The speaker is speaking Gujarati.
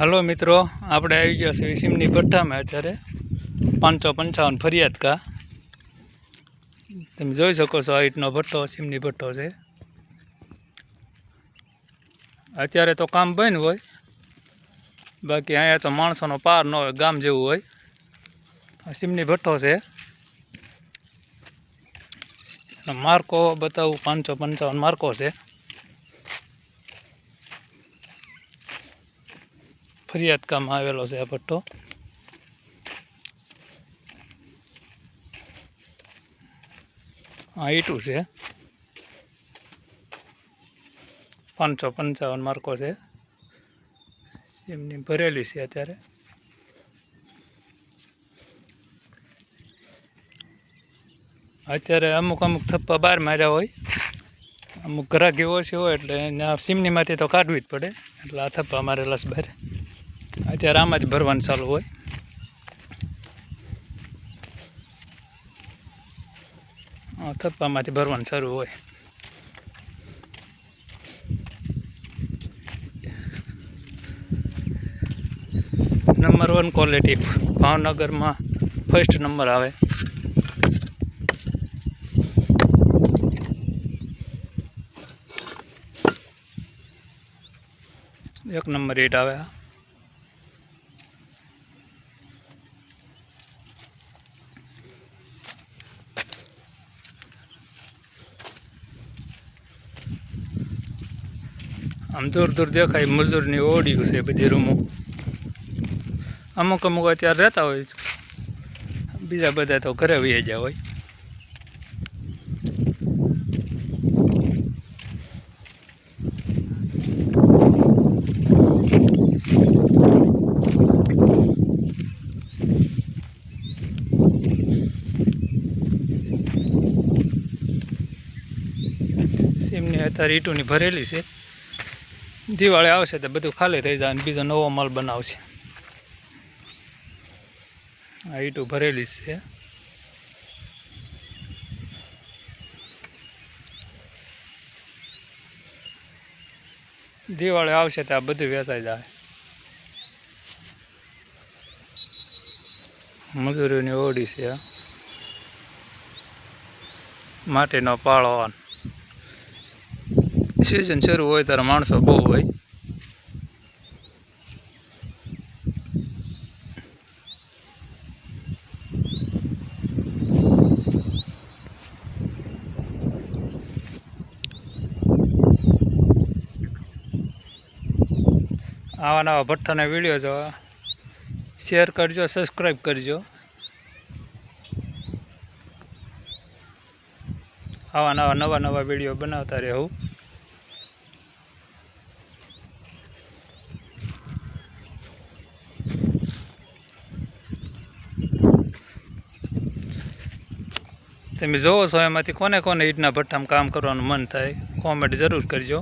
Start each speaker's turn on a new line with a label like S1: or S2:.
S1: હલો મિત્રો, આપણે આવી ગયા છીએ સીમની ભઠ્ઠામાં અત્યારે 555 ફરિયાદ કા. તમે જોઈ શકો છો આ રીતનો ભઠ્ઠો સીમની ભઠ્ઠો છે. અત્યારે તો કામ બંધ હોય, બાકી અહીંયા તો માણસોનો પાર ન હોય, ગામ જેવું હોય. આ સીમની ભઠ્ઠો છે. માર્કો બતાવું, 555 માર્કો છે. ફરિયાદ કામ આવેલો છે આ ભઠ્ઠો. આ ઈટું છે, 555 માર્કો છે. સીમની ભરેલી છે અત્યારે. અત્યારે અમુક થપ્પા બહાર માર્યા હોય, અમુક ઘરાકી ઓછી હોય એટલે સીમનીમાંથી તો કાઢવી જ પડે, એટલે આ થપ્પા મારેલા છે બહાર. અત્યારે આમાં જ ભરવાનું ચાલુ હોય. થપ્પામાંથી ભરવાનું શરૂ હોય. નંબર 1 ક્વોલિટી ભાવનગરમાં ફર્સ્ટ નંબર આવે. એક નંબર ઈટ આવે. આમ દૂર દૂર દેખાય મજૂરની ઓડિયું છે બધી રૂમો. અમુક અત્યારે રહેતા હોય, બીજા બધા તો ઘરે વહી ગયા હોય. સીમની અત્યારે ઈટોની ભરેલી છે. દિવાળી આવશે તો બધું ખાલી થઈ જાય અને બીજો નવો માલ બનાવશે. આ ઈટું ભરેલી છે. દિવાળી આવશે તો આ બધું વેચાઈ જાય. મજૂરીની ઓડી છે. માટીનો પાળો. સિઝન શરૂ હોય ત્યારે માણસો બહુ હોય. આવા નવા ભઠ્ઠાના વિડીયો જોવા શેર કરજો, સબસ્ક્રાઈબ કરજો. આવા નવા વિડીયો બનાવતા રહેવું. તમે જોવો છો એમાંથી કોને ઈટના ભઠ્ઠામાં કામ કરવાનું મન થાય, કોમેન્ટ જરૂર કરજો.